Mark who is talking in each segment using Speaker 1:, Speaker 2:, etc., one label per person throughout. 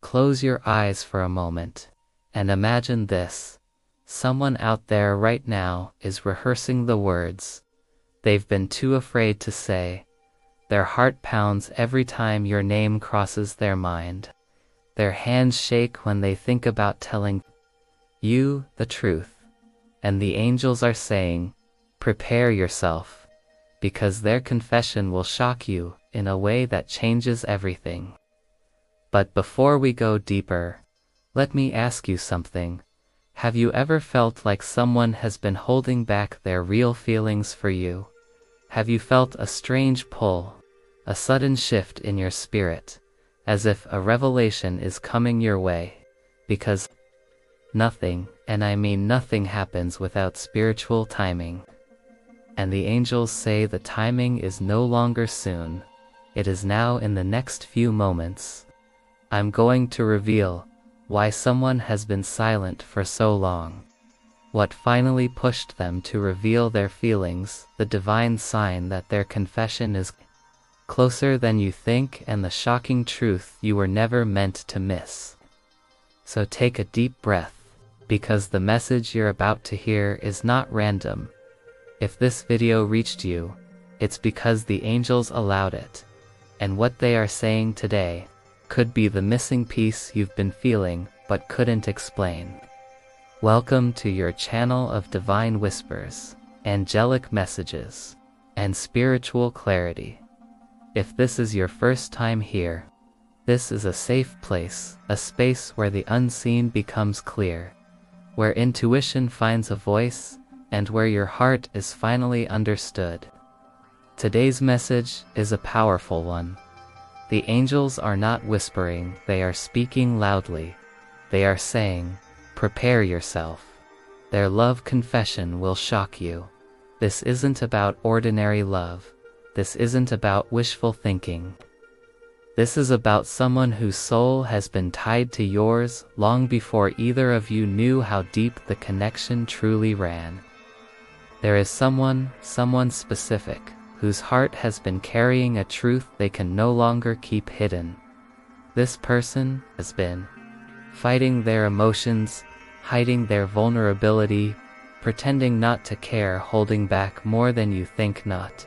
Speaker 1: close your eyes for a moment and imagine this. Someone out there right now is rehearsing the words they've been too afraid to say. Their heart pounds every time your name crosses their mind. Their hands shake when they think about telling you the truth. And the angels are saying, prepare yourself, because their confession will shock you in a way that changes everything. But before we go deeper, let me ask you something. Have you ever felt like someone has been holding back their real feelings for you? Have you felt a strange pull, a sudden shift in your spirit, as if a revelation is coming your way? Because nothing, and I mean nothing, happens without spiritual timing. And the angels say the timing is no longer soon. It is now, in the next few moments. I'm going to reveal why someone has been silent for so long. What finally pushed them to reveal their feelings, the divine sign that their confession is closer than you think, and the shocking truth you were never meant to miss. So take a deep breath, because the message you're about to hear is not random. If this video reached you, it's because the angels allowed it. And what they are saying today could be the missing piece you've been feeling but couldn't explain. Welcome to your channel of divine whispers, angelic messages, and spiritual clarity. If this is your first time here, this is a safe place, a space where the unseen becomes clear, where intuition finds a voice, and where your heart is finally understood. Today's message is a powerful one. The angels are not whispering, they are speaking loudly. They are saying, prepare yourself. Their love confession will shock you. This isn't about ordinary love. This isn't about wishful thinking. This is about someone whose soul has been tied to yours long before either of you knew how deep the connection truly ran. There is someone specific, whose heart has been carrying a truth they can no longer keep hidden. This person has been fighting their emotions, hiding their vulnerability, pretending not to care, holding back more than you think, not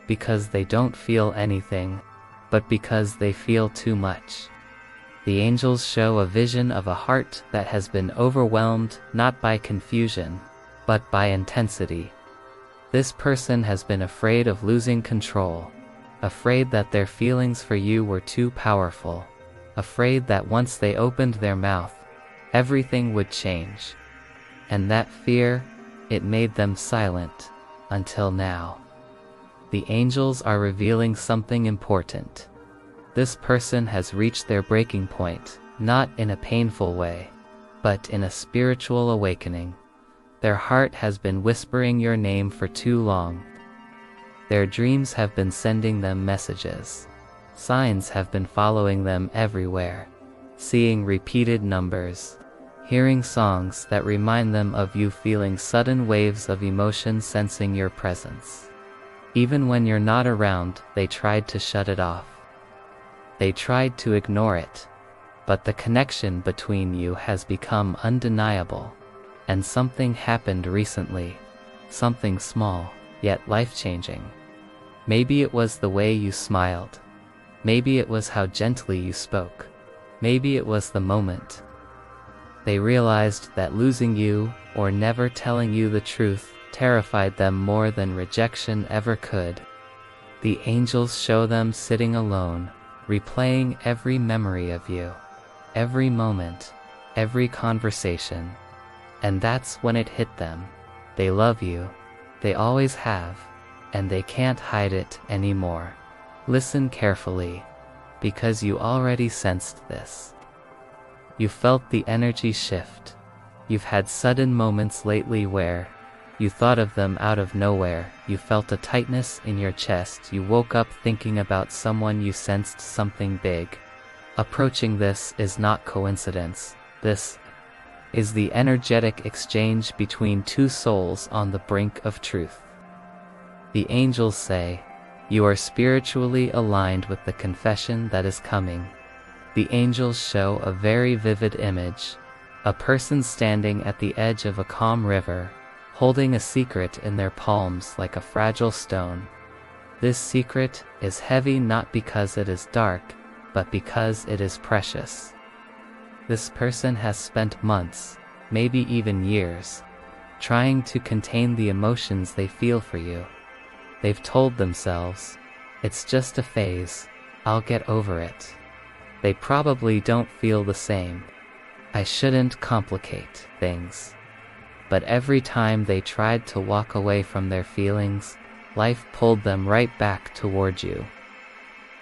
Speaker 1: because they don't feel anything, but because they feel too much. The angels show a vision of a heart that has been overwhelmed not by confusion, but by intensity. This person has been afraid of losing control, afraid that their feelings for you were too powerful, afraid that once they opened their mouth, everything would change. And that fear, it made them silent, until now. The angels are revealing something important. This person has reached their breaking point, not in a painful way, but in a spiritual awakening. Their heart has been whispering your name for too long. Their dreams have been sending them messages. Signs have been following them everywhere. Seeing repeated numbers, hearing songs that remind them of you, feeling sudden waves of emotion, sensing your presence. Even when you're not around, they tried to shut it off. They tried to ignore it. But the connection between you has become undeniable. And something happened recently. Something small, yet life-changing. Maybe it was the way you smiled. Maybe it was how gently you spoke. Maybe it was the moment they realized that losing you, or never telling you the truth, terrified them more than rejection ever could. The angels show them sitting alone, replaying every memory of you, every moment, every conversation. And that's when it hit them. They love you. They always have. And they can't hide it anymore. Listen carefully, because you already sensed this. You felt the energy shift. You've had sudden moments lately where you thought of them out of nowhere. You felt a tightness in your chest. You woke up thinking about someone. You sensed something big approaching. This is not coincidence. This is the energetic exchange between two souls on the brink of truth. The angels say, you are spiritually aligned with the confession that is coming. The angels show a very vivid image. A person standing at the edge of a calm river, holding a secret in their palms like a fragile stone. This secret is heavy not because it is dark, but because it is precious. This person has spent months, maybe even years, trying to contain the emotions they feel for you. They've told themselves, "It's just a phase, I'll get over it." They probably don't feel the same. I shouldn't complicate things. But every time they tried to walk away from their feelings, life pulled them right back toward you.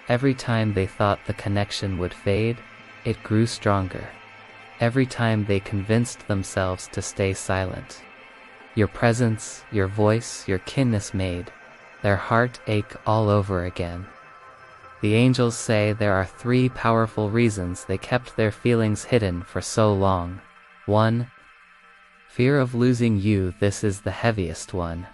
Speaker 1: Every time they thought the connection would fade, it grew stronger. Every time they convinced themselves to stay silent. Your presence, your voice, your kinness made their heart ache all over again. The angels say there are 3 powerful reasons they kept their feelings hidden for so long. 1. Fear of losing you. This is the heaviest one.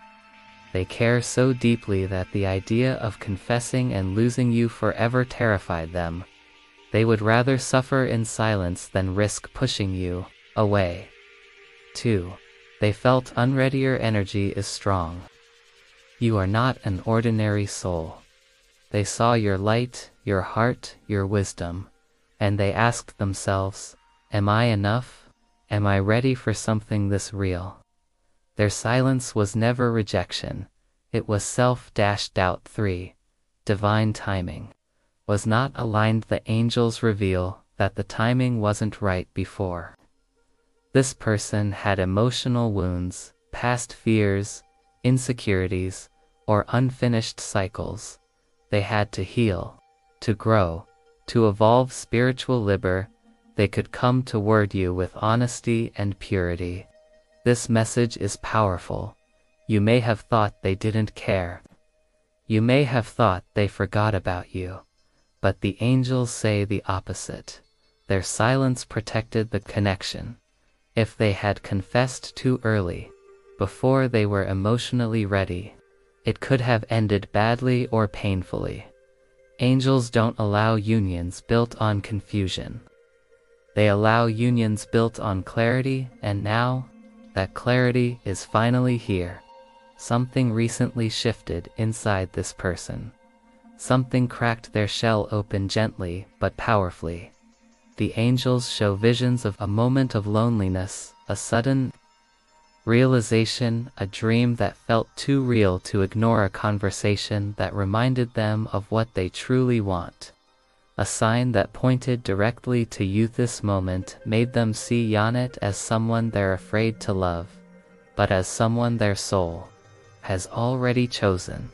Speaker 1: They care so deeply that the idea of confessing and losing you forever terrified them. They would rather suffer in silence than risk pushing you away. 2. They felt unready. Your energy is strong. You are not an ordinary soul. They saw your light, your heart, your wisdom, and they asked themselves, "Am I enough? Am I ready for something this real?" Their silence was never rejection, it was self-doubt. 3. Divine timing. Was not aligned. The angels reveal that the timing wasn't right before. This person had emotional wounds, past fears, insecurities, or unfinished cycles. They had to heal, to grow, to evolve. Spiritual liber. They could come toward you with honesty and purity. This message is powerful. You may have thought they didn't care. You may have thought they forgot about you. But the angels say the opposite. Their silence protected the connection. If they had confessed too early, before they were emotionally ready, it could have ended badly or painfully. Angels don't allow unions built on confusion. They allow unions built on clarity, and now, that clarity is finally here. Something recently shifted inside this person. Something cracked their shell open gently but powerfully. The angels show visions of a moment of loneliness, a sudden realization, a dream that felt too real to ignore, a conversation that reminded them of what they truly want. A sign that pointed directly to you. This moment made them see Janet as someone they're afraid to love, but as someone their soul has already chosen.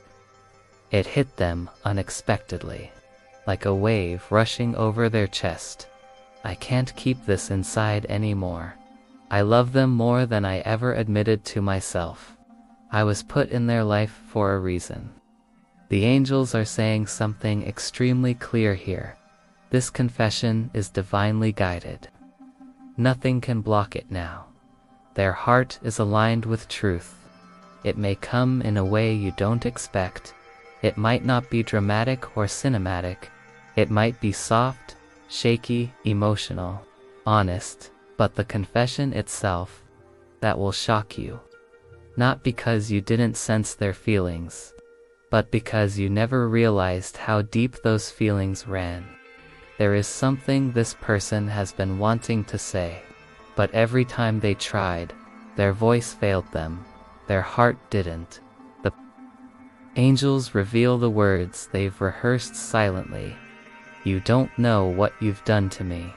Speaker 1: It hit them unexpectedly, like a wave rushing over their chest. I can't keep this inside anymore. I love them more than I ever admitted to myself. I was put in their life for a reason. The angels are saying something extremely clear here. This confession is divinely guided. Nothing can block it now. Their heart is aligned with truth. It may come in a way you don't expect. It might not be dramatic or cinematic. It might be soft, shaky, emotional, honest, but the confession itself, that will shock you. Not because you didn't sense their feelings, but because you never realized how deep those feelings ran. There is something this person has been wanting to say, but every time they tried, their voice failed them, their heart didn't. The angels reveal the words they've rehearsed silently. You don't know what you've done to me.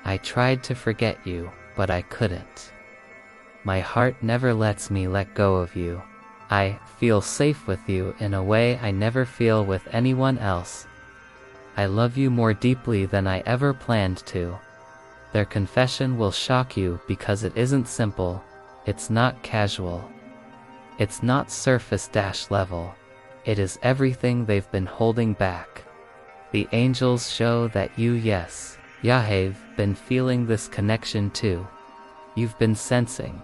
Speaker 1: I tried to forget you, but I couldn't. My heart never lets me let go of you. I feel safe with you in a way I never feel with anyone else. I love you more deeply than I ever planned to. Their confession will shock you because it isn't simple, it's not casual. It's not surface-level. It is everything they've been holding back. The angels show that you, yes, Yahweh, been feeling this connection too. You've been sensing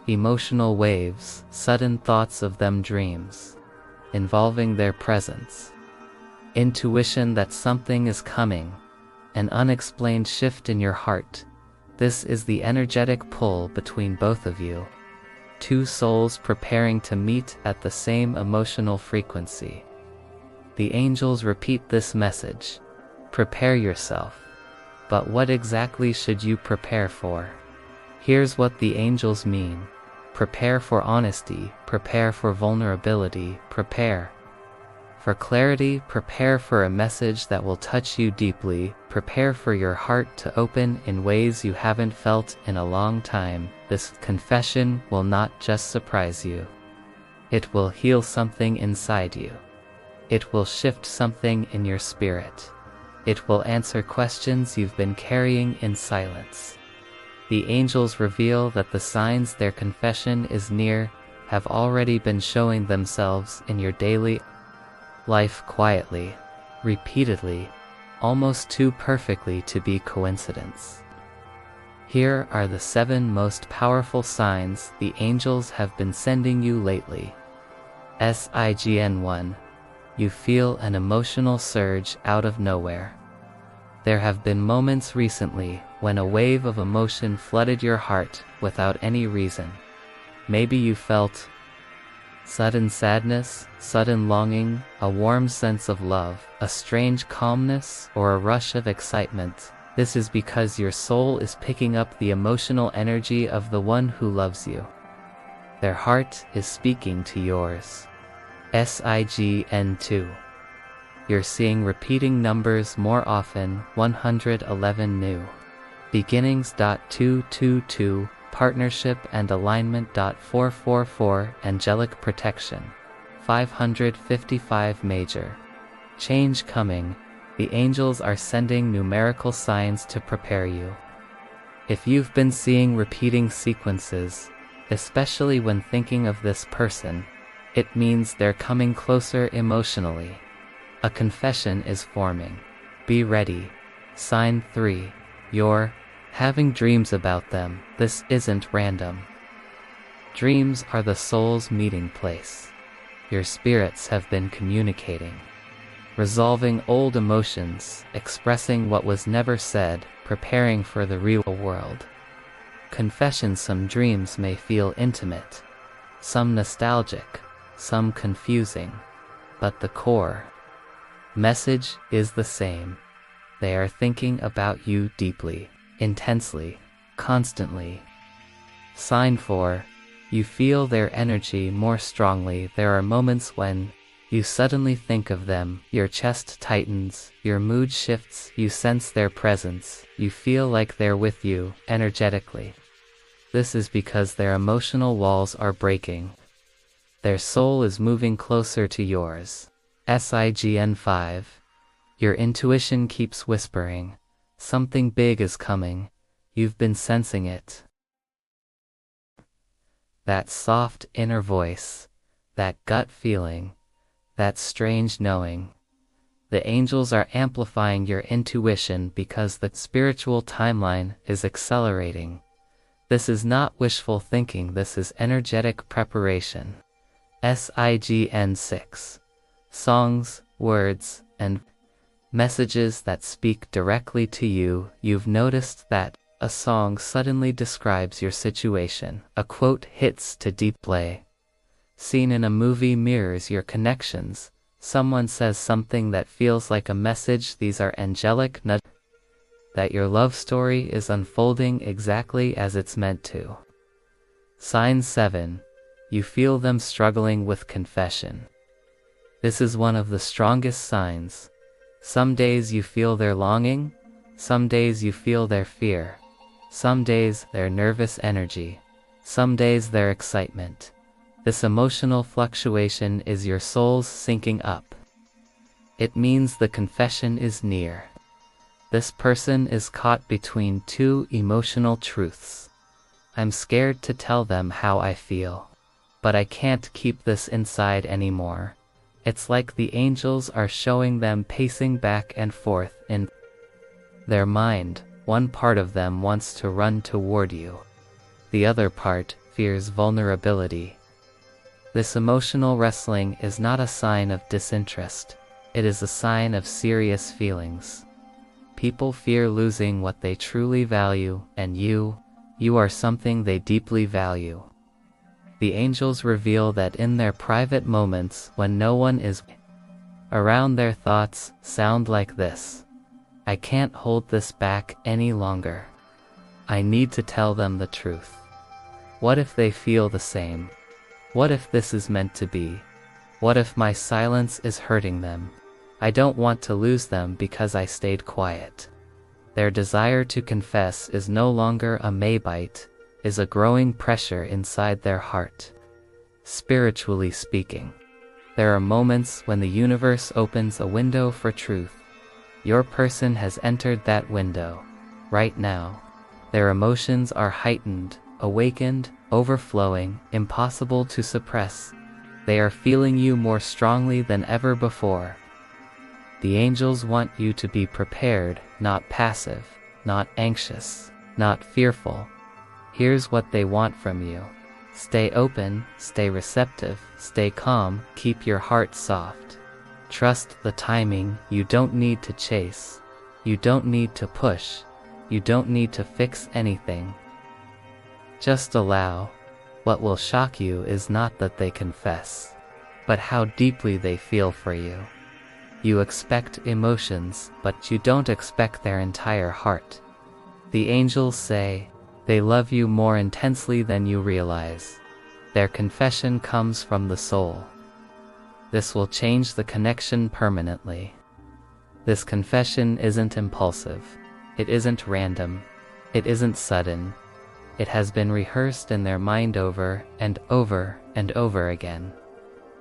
Speaker 1: emotional waves, sudden thoughts of them, dreams involving their presence. Intuition that something is coming, an unexplained shift in your heart. This is the energetic pull between both of you. Two souls preparing to meet at the same emotional frequency. The angels repeat this message. Prepare yourself. But what exactly should you prepare for? Here's what the angels mean. Prepare for honesty, prepare for vulnerability, prepare for clarity, prepare for a message that will touch you deeply, prepare for your heart to open in ways you haven't felt in a long time. This confession will not just surprise you. It will heal something inside you. It will shift something in your spirit. It will answer questions you've been carrying in silence. The angels reveal that the signs their confession is near have already been showing themselves in your daily life quietly, repeatedly, almost too perfectly to be coincidence. Here are the 7 most powerful signs the angels have been sending you lately. Sign 1. You feel an emotional surge out of nowhere. There have been moments recently when a wave of emotion flooded your heart without any reason. Maybe you felt sudden sadness, sudden longing, a warm sense of love, a strange calmness, or a rush of excitement. This is because your soul is picking up the emotional energy of the one who loves you. Their heart is speaking to yours. Sign 2. You're seeing repeating numbers more often, 111 new beginnings. 222, partnership and alignment. 444, angelic protection. 555, major change coming. The angels are sending numerical signs to prepare you. If you've been seeing repeating sequences, especially when thinking of this person, it means they're coming closer emotionally. A confession is forming. Be ready. Sign 3. You're having dreams about them. This isn't random. Dreams are the soul's meeting place. Your spirits have been communicating, resolving old emotions, expressing what was never said, preparing for the real world. Confession. Some dreams may feel intimate, some nostalgic, some confusing, but the core message is the same. They are thinking about you deeply, intensely, constantly. Sign 4. You feel their energy more strongly. There are moments when you suddenly think of them, your chest tightens, your mood shifts, you sense their presence, you feel like they're with you, energetically. This is because their emotional walls are breaking. Their soul is moving closer to yours. Sign 5. Your intuition keeps whispering. Something big is coming. You've been sensing it. That soft inner voice, that gut feeling, that strange knowing. The angels are amplifying your intuition because the spiritual timeline is accelerating. This is not wishful thinking, this is energetic preparation. Sign 6. Songs, words, and messages that speak directly to you. You've noticed that a song suddenly describes your situation. A quote hits to deep play. Scene in a movie mirrors your connections. Someone says something that feels like a message. These are angelic nudges that your love story is unfolding exactly as it's meant to. Sign 7. You feel them struggling with confession. This is one of the strongest signs. Some days you feel their longing, some days you feel their fear, some days their nervous energy, some days their excitement. This emotional fluctuation is your soul's syncing up. It means the confession is near. This person is caught between 2 emotional truths. I'm scared to tell them how I feel, but I can't keep this inside anymore. It's like the angels are showing them pacing back and forth in their mind. One part of them wants to run toward you. The other part fears vulnerability. This emotional wrestling is not a sign of disinterest. It is a sign of serious feelings. People fear losing what they truly value, and you are something they deeply value. The angels reveal that in their private moments when no one is around, their thoughts sound like this: I can't hold this back any longer. I need to tell them the truth. What if they feel the same? What if this is meant to be? What if my silence is hurting them? I don't want to lose them because I stayed quiet. Their desire to confess is no longer a maybe, is a growing pressure inside their heart. Spiritually speaking, there are moments when the universe opens a window for truth. Your person has entered that window. Right now, their emotions are heightened, awakened, overflowing, impossible to suppress. They are feeling you more strongly than ever before. The angels want you to be prepared, not passive, not anxious, not fearful. Here's what they want from you. Stay open, stay receptive, stay calm, keep your heart soft. Trust the timing. You don't need to chase. You don't need to push. You don't need to fix anything. Just allow. What will shock you is not that they confess, but how deeply they feel for you. You expect emotions, but you don't expect their entire heart. The angels say they love you more intensely than you realize. Their confession comes from the soul. This will change the connection permanently. This confession isn't impulsive. It isn't random. It isn't sudden. It has been rehearsed in their mind over and over and over again.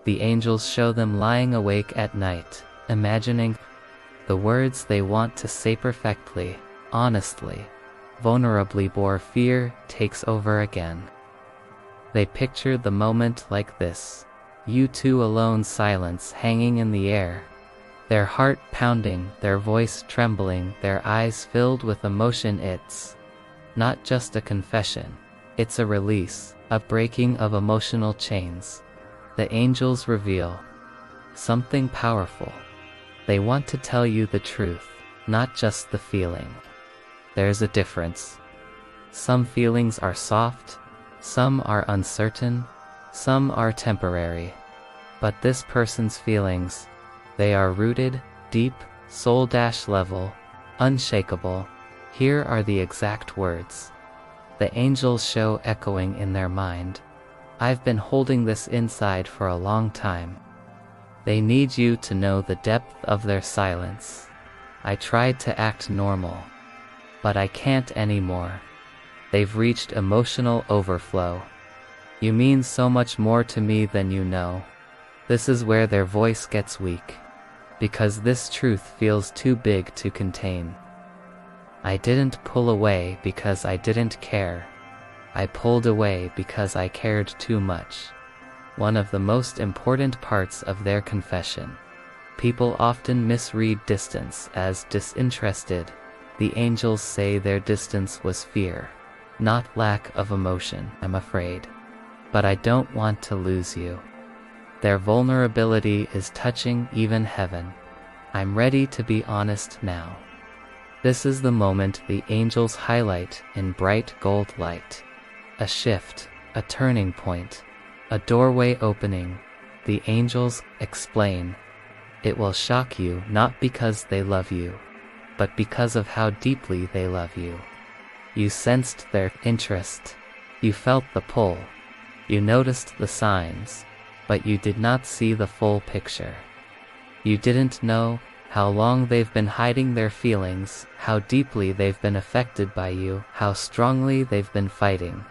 Speaker 1: The angels show them lying awake at night, imagining the words they want to say perfectly, honestly, vulnerably. Before fear takes over again. They picture the moment like this: you two alone, silence hanging in the air, their heart pounding, their voice trembling, their eyes filled with emotion. It's not just a confession, it's a release, a breaking of emotional chains. The angels reveal something powerful. They want to tell you the truth, not just the feeling. There's a difference. Some feelings are soft, some are uncertain, some are temporary. But this person's feelings, they are rooted, deep, soul-level, unshakable. Here are the exact words the angels show echoing in their mind. I've been holding this inside for a long time. They need you to know the depth of their silence. I tried to act normal, but I can't anymore. They've reached emotional overflow. You mean so much more to me than you know. This is where their voice gets weak, because this truth feels too big to contain. I didn't pull away because I didn't care. I pulled away because I cared too much. One of the most important parts of their confession. People often misread distance as disinterested. The angels say their distance was fear, not lack of emotion. I'm afraid, but I don't want to lose you. Their vulnerability is touching even heaven. I'm ready to be honest now. This is the moment the angels highlight in bright gold light. A shift, a turning point, a doorway opening. The angels explain. It will shock you, not because they love you, but because of how deeply they love you. You sensed their interest. You felt the pull. You noticed the signs, but you did not see the full picture. You didn't know how long they've been hiding their feelings, how deeply they've been affected by you, how strongly they've been fighting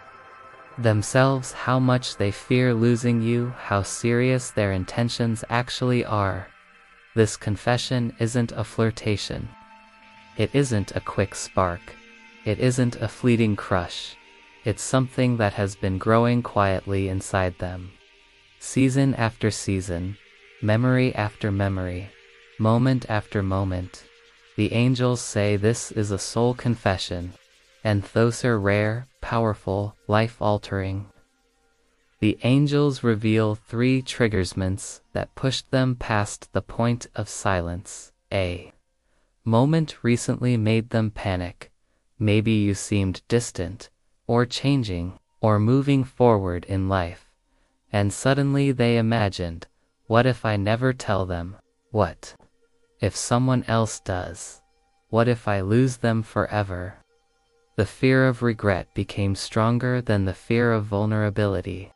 Speaker 1: themselves, how much they fear losing you, how serious their intentions actually are. This confession isn't a flirtation. It isn't a quick spark. It isn't a fleeting crush. It's something that has been growing quietly inside them. Season after season, memory after memory, moment after moment. The angels say this is a soul confession, and those are rare, powerful, life-altering. The angels reveal 3 triggersments that pushed them past the point of silence. A. moment recently made them panic. Maybe you seemed distant, or changing, or moving forward in life. And suddenly they imagined, what if I never tell them? What if someone else does? What if I lose them forever? The fear of regret became stronger than the fear of vulnerability.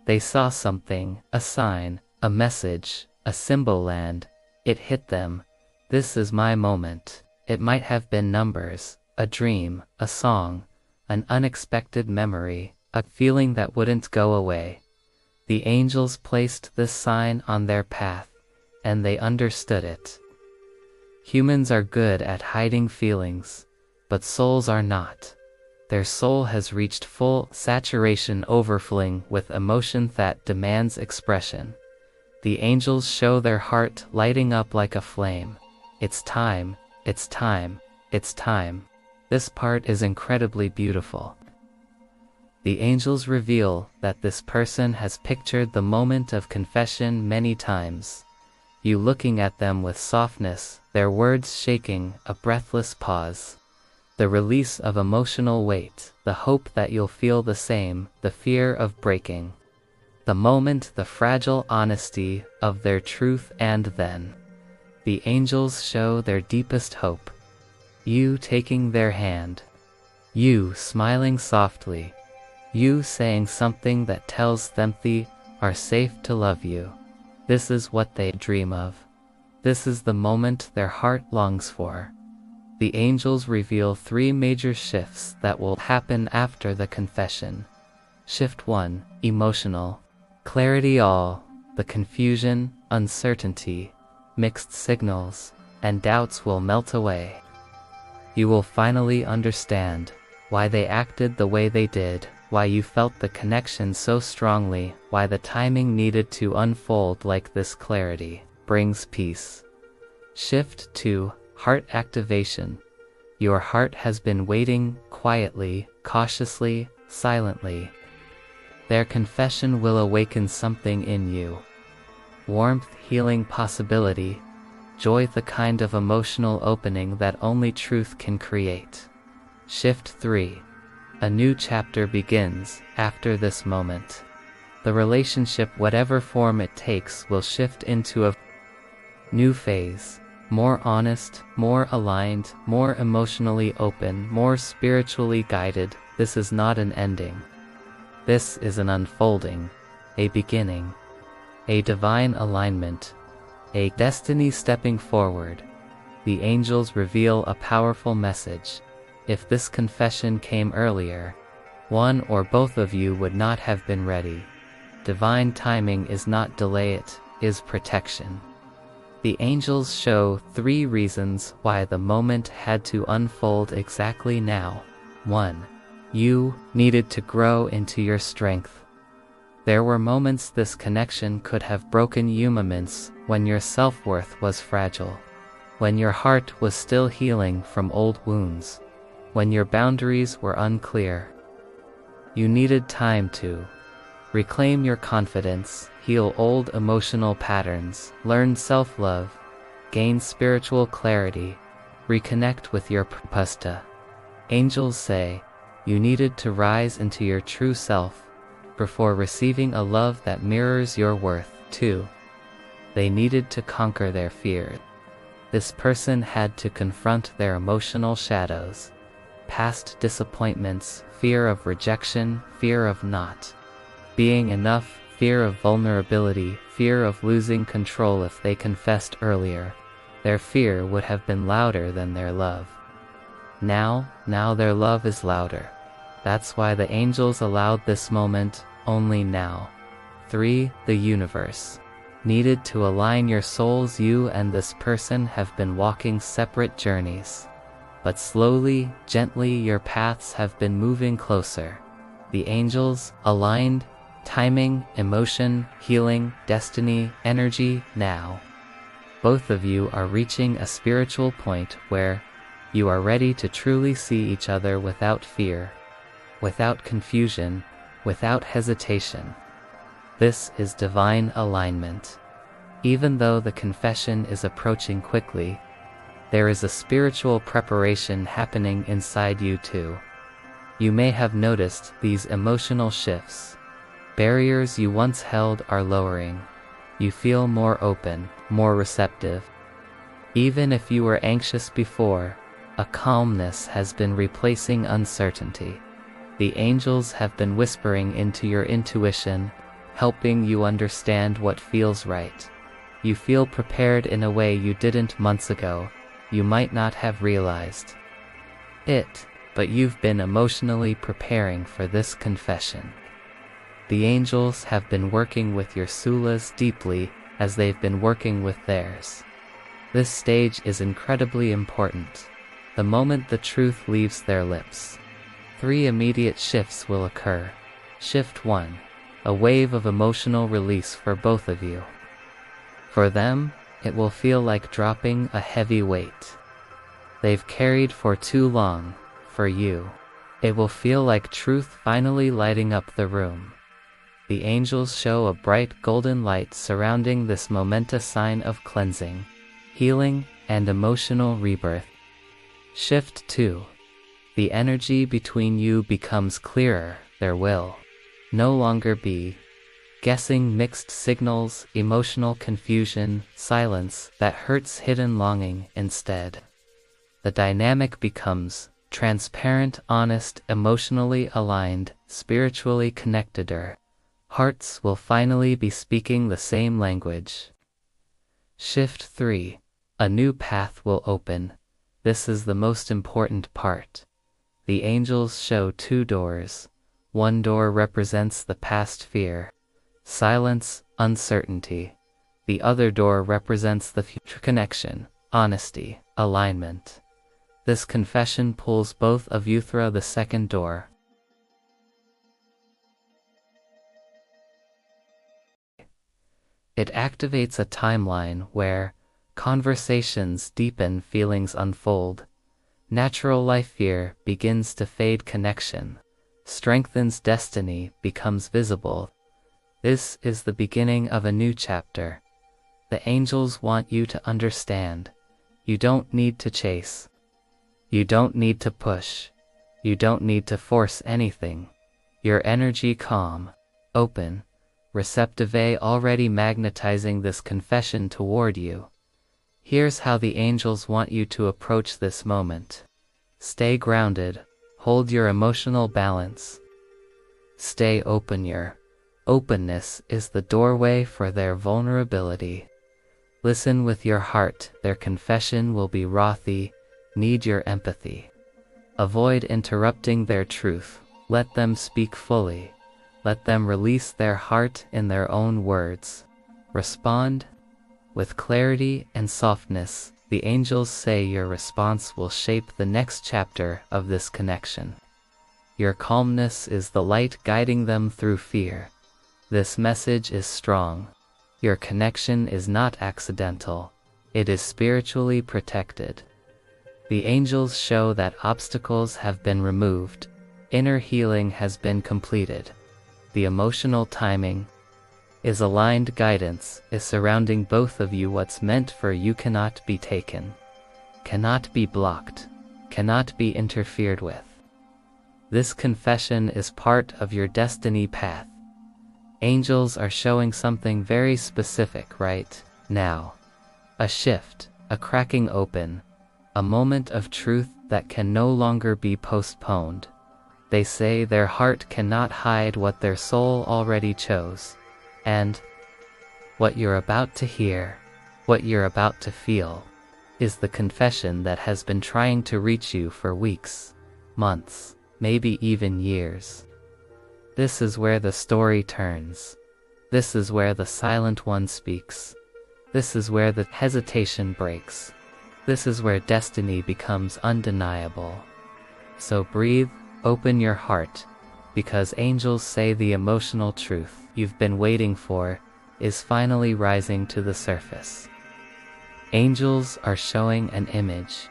Speaker 1: They saw something, a sign, a message, a symbol land. It hit them. This is my moment. It might have been numbers, a dream, a song, an unexpected memory, a feeling that wouldn't go away. The angels placed this sign on their path, and they understood it. Humans are good at hiding feelings, but souls are not. Their soul has reached full saturation, overflowing with emotion that demands expression. The angels show their heart lighting up like a flame. It's time, it's time, it's time. This part is incredibly beautiful. The angels reveal that this person has pictured the moment of confession many times. You looking at them with softness, their words shaking, a breathless pause. The release of emotional weight, the hope that you'll feel the same, the fear of breaking. The moment, the fragile honesty of their truth, and then the angels show their deepest hope. You taking their hand. You smiling softly. You saying something that tells them they are safe to love you. This is what they dream of. This is the moment their heart longs for. The angels reveal 3 major shifts that will happen after the confession. Shift 1, emotional. Clarity. All the confusion, uncertainty, mixed signals, and doubts will melt away. You will finally understand why they acted the way they did, why you felt the connection so strongly, why the timing needed to unfold like this. Clarity brings peace. Shift 2, heart activation. Your heart has been waiting, quietly, cautiously, silently. Their confession will awaken something in you. Warmth, healing, possibility, joy, the kind of emotional opening that only truth can create. Shift 3. A new chapter begins after this moment. The relationship, whatever form it takes, will shift into a new phase. More honest, more aligned, more emotionally open, more spiritually guided. This is not an ending. This is an unfolding, a beginning, a divine alignment, a destiny stepping forward. The angels reveal a powerful message. If this confession came earlier, one or both of you would not have been ready. Divine timing is not delay, it is protection. The angels show 3 reasons why the moment had to unfold exactly now. 1. You needed to grow into your strength. There were moments this connection could have broken you, moments when your self-worth was fragile, when your heart was still healing from old wounds, when your boundaries were unclear. You needed time to reclaim your confidence, heal old emotional patterns, learn self-love, gain spiritual clarity, reconnect with your purpose. Angels say you needed to rise into your true self before receiving a love that mirrors your worth. 2. They needed to conquer their fear. This person had to confront their emotional shadows, past disappointments, fear of rejection, fear of not being enough, fear of vulnerability, fear of losing control. If they confessed earlier, their fear would have been louder than their love. Now their love is louder. That's why the angels allowed this moment, only now. 3. The universe needed to align your souls. You and this person have been walking separate journeys, but slowly, gently, your paths have been moving closer. The angels aligned. Timing, emotion, healing, destiny, energy. Now both of you are reaching a spiritual point where you are ready to truly see each other without fear, without confusion, without hesitation. This is divine alignment. Even though the confession is approaching quickly, There is a spiritual preparation happening inside you too. You may have noticed these emotional shifts. Barriers you once held are lowering. You feel more open, more receptive. Even if you were anxious before, a calmness has been replacing uncertainty. The angels have been whispering into your intuition, helping you understand what feels right. You feel prepared in a way you didn't months ago. You might not have realized it, but you've been emotionally preparing for this confession. The angels have been working with your souls deeply as they've been working with theirs. This stage is incredibly important. The moment the truth leaves their lips, 3 immediate shifts will occur. Shift 1. A wave of emotional release for both of you. For them, it will feel like dropping a heavy weight they've carried for too long. For you, it will feel like truth finally lighting up the room. The angels show a bright golden light surrounding this momentous sign of cleansing, healing, and emotional rebirth. Shift 2. The energy between you becomes clearer. There will no longer be guessing, mixed signals, emotional confusion, silence that hurts hidden longing. Instead, the dynamic becomes transparent, honest, emotionally aligned, spiritually connected. Hearts will finally be speaking the same language. Shift 3. A new path will open. This is the most important part. The angels show 2 doors. One door represents the past fear, silence, uncertainty. The other door represents the future connection, honesty, alignment. This confession pulls both of you through the second door. It activates a timeline where conversations deepen, feelings unfold. Natural life fear begins to fade, connection strengthens, destiny becomes visible. This is the beginning of a new chapter. The angels want you to understand. You don't need to chase. You don't need to push. You don't need to force anything. Your energy calm, open, receptive, already magnetizing this confession toward you. Here's how the angels want you to approach this moment. Stay grounded. Hold your emotional balance. Stay open. Your openness is the doorway for their vulnerability. Listen with your heart. Their confession will be wrathy. Need your empathy. Avoid interrupting their truth. Let them speak fully. Let them release their heart in their own words. Respond with clarity and softness. The angels say your response will shape the next chapter of this connection. Your calmness is the light guiding them through fear. This message is strong. Your connection is not accidental. It is spiritually protected. The angels show that obstacles have been removed. Inner healing has been completed. The emotional timing is aligned. Guidance is surrounding both of you. What's meant for you cannot be taken, cannot be blocked, cannot be interfered with. This confession is part of your destiny path. Angels are showing something very specific right now. A shift, a cracking open, a moment of truth that can no longer be postponed. They say their heart cannot hide what their soul already chose. And what you're about to hear, what you're about to feel, is the confession that has been trying to reach you for weeks, months, maybe even years. This is where the story turns. This is where the silent one speaks. This is where the hesitation breaks. This is where destiny becomes undeniable. So breathe, open your heart, because angels say the emotional truth you've been waiting for is finally rising to the surface. Angels are showing an image.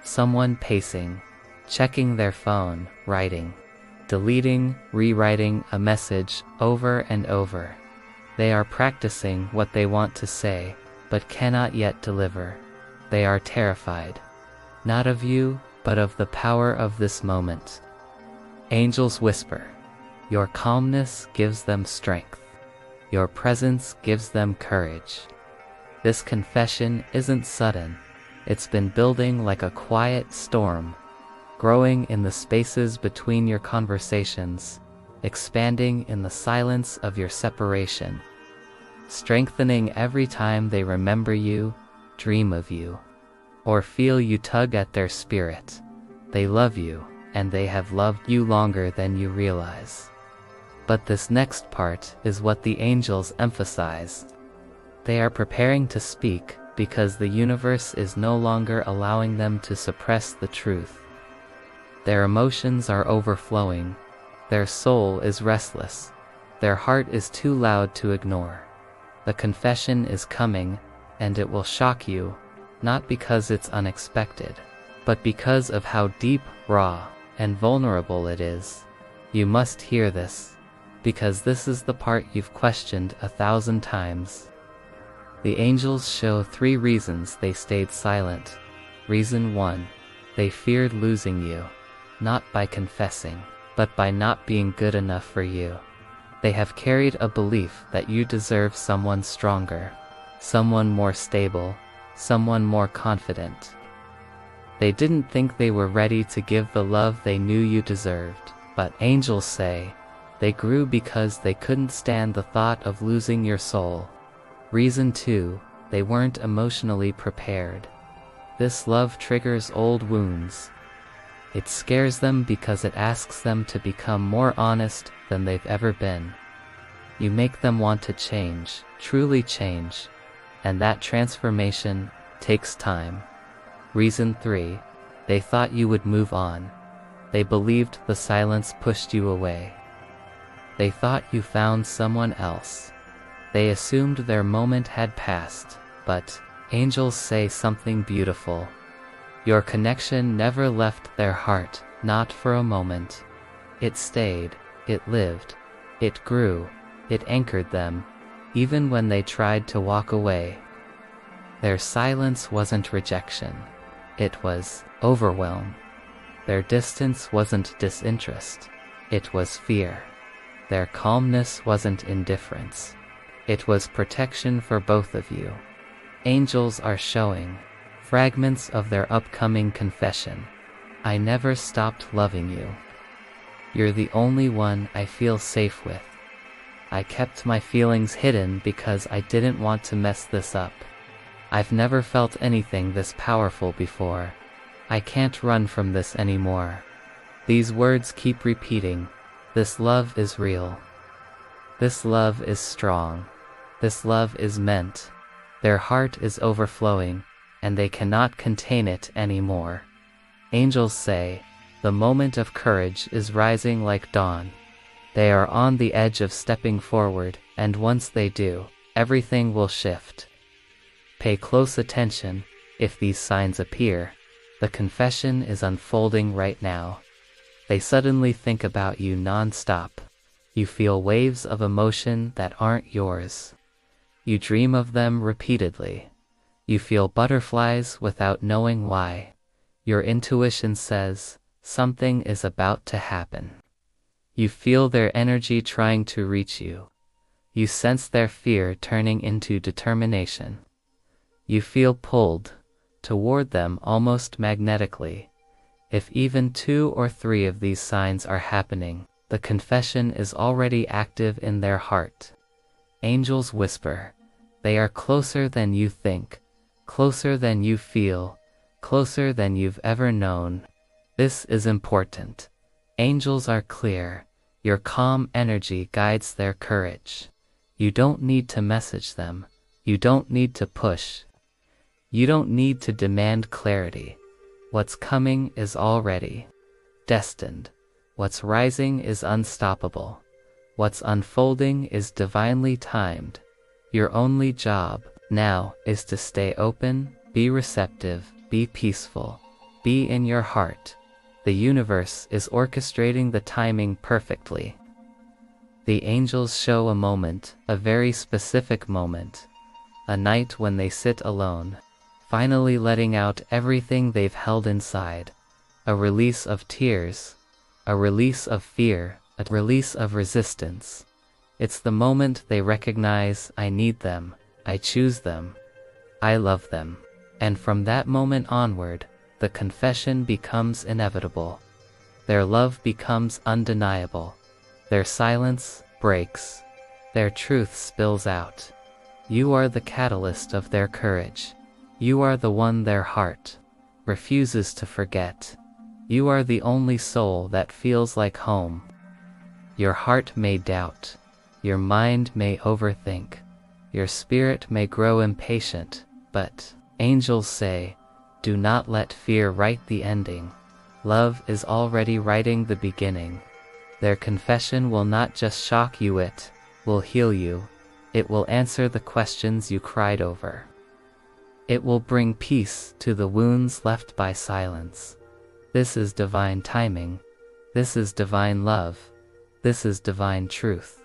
Speaker 1: Someone pacing, checking their phone, writing, deleting, rewriting a message over and over. They are practicing what they want to say, but cannot yet deliver. They are terrified. Not of you, but of the power of this moment. Angels whisper. Your calmness gives them strength. Your presence gives them courage. This confession isn't sudden. It's been building like a quiet storm, growing in the spaces between your conversations, expanding in the silence of your separation, strengthening every time they remember you, dream of you, or feel you tug at their spirit. They love you, and they have loved you longer than you realize. But this next part is what the angels emphasize. They are preparing to speak because the universe is no longer allowing them to suppress the truth. Their emotions are overflowing. Their soul is restless. Their heart is too loud to ignore. The confession is coming, and it will shock you, not because it's unexpected, but because of how deep, raw, and vulnerable it is. You must hear this, because this is the part you've questioned 1,000 times. The angels show 3 reasons they stayed silent. Reason 1, they feared losing you, not by confessing, but by not being good enough for you. They have carried a belief that you deserve someone stronger, someone more stable, someone more confident. They didn't think they were ready to give the love they knew you deserved, but angels say, they grew because they couldn't stand the thought of losing your soul. Reason 2, they weren't emotionally prepared. This love triggers old wounds. It scares them because it asks them to become more honest than they've ever been. You make them want to change, truly change, and that transformation takes time. Reason 3, they thought you would move on. They believed the silence pushed you away. They thought you found someone else. They assumed their moment had passed, but angels say something beautiful. Your connection never left their heart, not for a moment. It stayed, it lived, it grew, it anchored them, even when they tried to walk away. Their silence wasn't rejection. It was overwhelm. Their distance wasn't disinterest. It was fear. Their calmness wasn't indifference. It was protection for both of you. Angels are showing fragments of their upcoming confession. I never stopped loving you. You're the only one I feel safe with. I kept my feelings hidden because I didn't want to mess this up. I've never felt anything this powerful before. I can't run from this anymore. These words keep repeating. This love is real. This love is strong. This love is meant. Their heart is overflowing, and they cannot contain it anymore. Angels say, the moment of courage is rising like dawn. They are on the edge of stepping forward, and once they do, everything will shift. Pay close attention. If these signs appear, the confession is unfolding right now. They suddenly think about you non-stop. You feel waves of emotion that aren't yours. You dream of them repeatedly. You feel butterflies without knowing why. Your intuition says, something is about to happen. You feel their energy trying to reach you. You sense their fear turning into determination. You feel pulled toward them almost magnetically. If even 2 or 3 of these signs are happening, the confession is already active in their heart. Angels whisper. They are closer than you think, closer than you feel, closer than you've ever known. This is important. Angels are clear. Your calm energy guides their courage. You don't need to message them. You don't need to push. You don't need to demand clarity. What's coming is already destined. What's rising is unstoppable. What's unfolding is divinely timed. Your only job now is to stay open, be receptive, be peaceful, be in your heart. The universe is orchestrating the timing perfectly. The angels show a moment, a very specific moment, a night when they sit alone, finally letting out everything they've held inside. A release of tears, a release of fear, a release of resistance. It's the moment they recognize, I need them, I choose them, I love them. And from that moment onward, the confession becomes inevitable. Their love becomes undeniable. Their silence breaks. Their truth spills out. You are the catalyst of their courage. You are the one their heart refuses to forget. You are the only soul that feels like home. Your heart may doubt. Your mind may overthink. Your spirit may grow impatient, but angels say, do not let fear write the ending. Love is already writing the beginning. Their confession will not just shock you, it will heal you. It will answer the questions you cried over. It will bring peace to the wounds left by silence. This is divine timing. This is divine love. This is divine truth.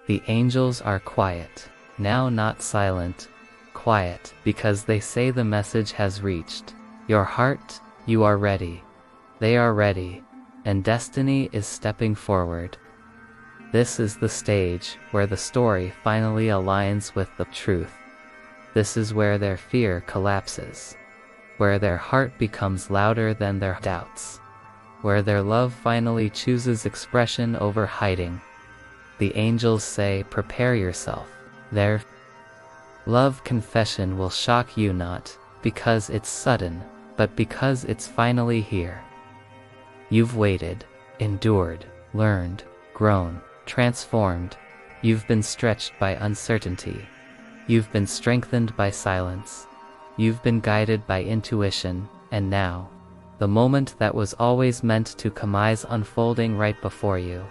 Speaker 1: The angels are quiet, now not silent, quiet because they say the message has reached your heart. You are ready. They are ready, and destiny is stepping forward. This is the stage where the story finally aligns with the truth. This is where their fear collapses, where their heart becomes louder than their doubts, where their love finally chooses expression over hiding. The angels say, prepare yourself. Their love confession will shock you, not because it's sudden, but because it's finally here. You've waited, endured, learned, grown, transformed. You've been stretched by uncertainty. You've been strengthened by silence. You've been guided by intuition, and now, the moment that was always meant to come is unfolding right before you.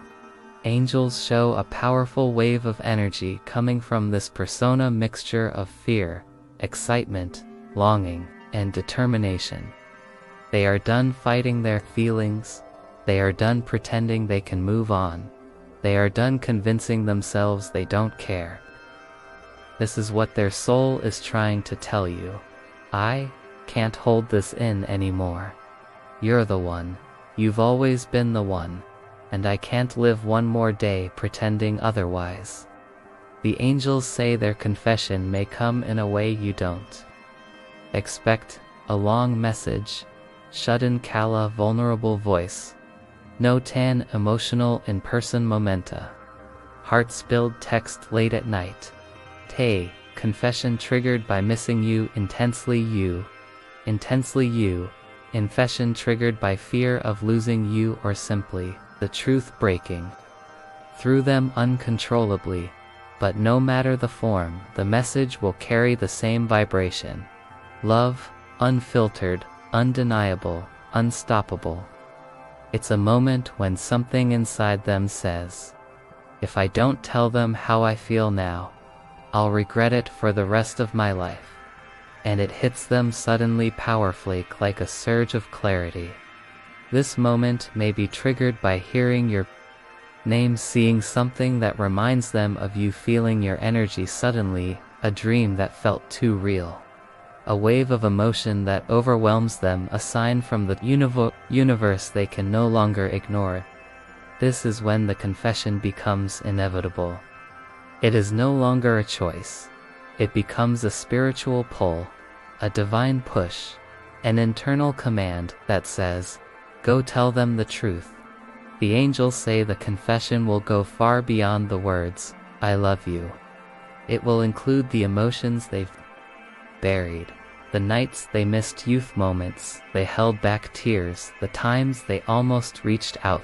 Speaker 1: Angels show a powerful wave of energy coming from this persona mixture of fear, excitement, longing, and determination. They are done fighting their feelings. They are done pretending they can move on. They are done convincing themselves they don't care. This is what their soul is trying to tell you. I can't hold this in anymore. You're the one. You've always been the one. And I can't live one more day pretending otherwise. The angels say their confession may come in a way you don't expect. A long message, shut-in kala vulnerable voice, no tan emotional in-person momenta, heart-spilled text late at night, tay, confession triggered by missing you, intensely you, confession triggered by fear of losing you, or simply the truth breaking through them uncontrollably. But no matter the form, the message will carry the same vibration. Love, unfiltered, undeniable, unstoppable. It's a moment when something inside them says, if I don't tell them how I feel now, I'll regret it for the rest of my life. And it hits them suddenly, powerfully, like a surge of clarity. This moment may be triggered by hearing your name, seeing something that reminds them of you, feeling your energy suddenly, a dream that felt too real. A wave of emotion that overwhelms them, a sign from the universe they can no longer ignore. This is when the confession becomes inevitable. It is no longer a choice. It becomes a spiritual pull, a divine push, an internal command that says, go tell them the truth. The angels say the confession will go far beyond the words, I love you. It will include the emotions they've buried, the nights they missed, youth moments they held back, tears, the times they almost reached out,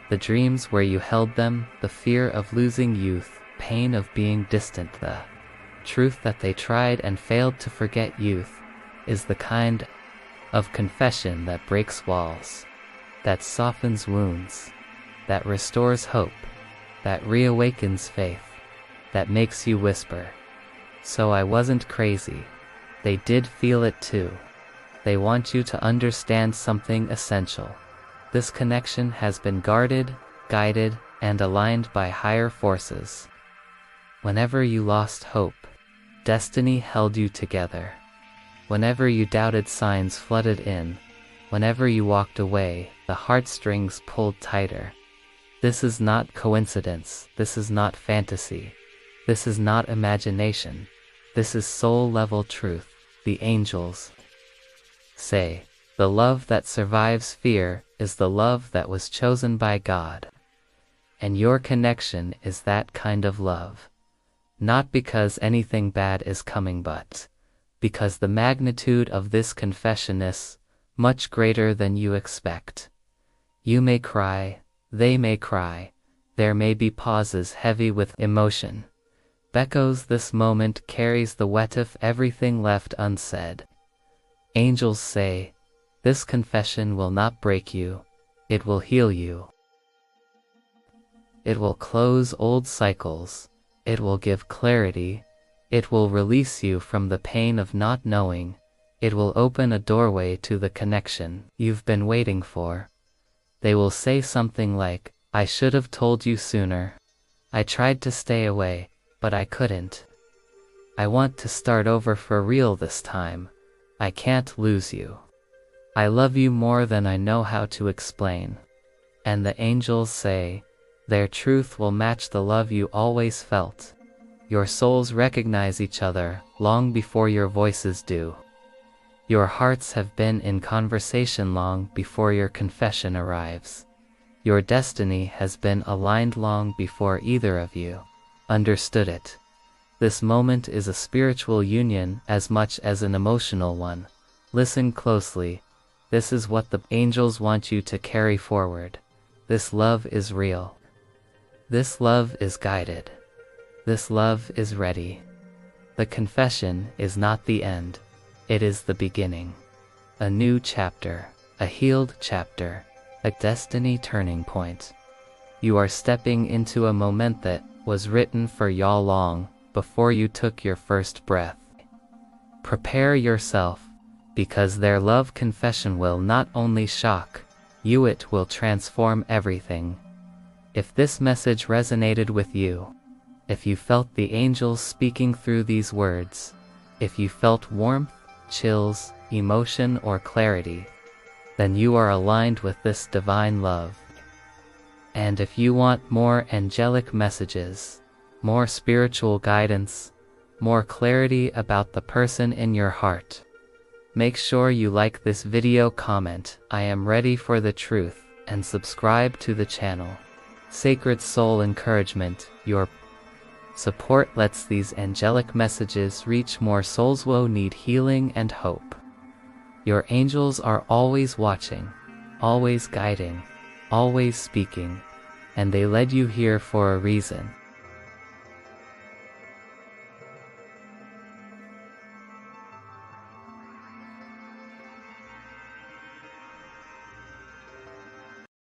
Speaker 1: the dreams where you held them, the fear of losing youth, pain of being distant. The truth that they tried and failed to forget. Youth is the kind of confession that breaks walls, that softens wounds, that restores hope, that reawakens faith, that makes you whisper, so I wasn't crazy. They did feel it too. They want you to understand something essential. This connection has been guarded, guided, and aligned by higher forces. Whenever you lost hope, destiny held you together. Whenever you doubted, signs flooded in. Whenever you walked away, the heartstrings pulled tighter. This is not coincidence. This is not fantasy. This is not imagination. This is soul-level truth. The angels say, the love that survives fear is the love that was chosen by God. And your connection is that kind of love. Not because anything bad is coming, but because the magnitude of this confession is much greater than you expect. You may cry, they may cry, there may be pauses heavy with emotion. Beckos, this moment carries the weight of everything left unsaid. Angels say, this confession will not break you, it will heal you. It will close old cycles, it will give clarity, it will release you from the pain of not knowing, it will open a doorway to the connection you've been waiting for. They will say something like, I should have told you sooner. I tried to stay away, but I couldn't. I want to start over for real this time. I can't lose you. I love you more than I know how to explain. And the angels say, their truth will match the love you always felt. Your souls recognize each other long before your voices do. Your hearts have been in conversation long before your confession arrives. Your destiny has been aligned long before either of you understood it. This moment is a spiritual union as much as an emotional one. Listen closely. This is what the angels want you to carry forward. This love is real. This love is guided. This love is ready. The confession is not the end. It is the beginning. A new chapter, a healed chapter, a destiny turning point. You are stepping into a moment that was written for y'all long before you took your first breath. Prepare yourself, because their love confession will not only shock you, it will transform everything. If this message resonated with you, if you felt the angels speaking through these words, if you felt warmth, chills, emotion, or clarity, then you are aligned with this divine love. And if you want more angelic messages, more spiritual guidance, more clarity about the person in your heart, make sure you like this video, comment, I am ready for the truth, and subscribe to the channel. Sacred Soul Encouragement, your support lets these angelic messages reach more souls who need healing and hope. Your angels are always watching, always guiding, always speaking, and they led you here for a reason.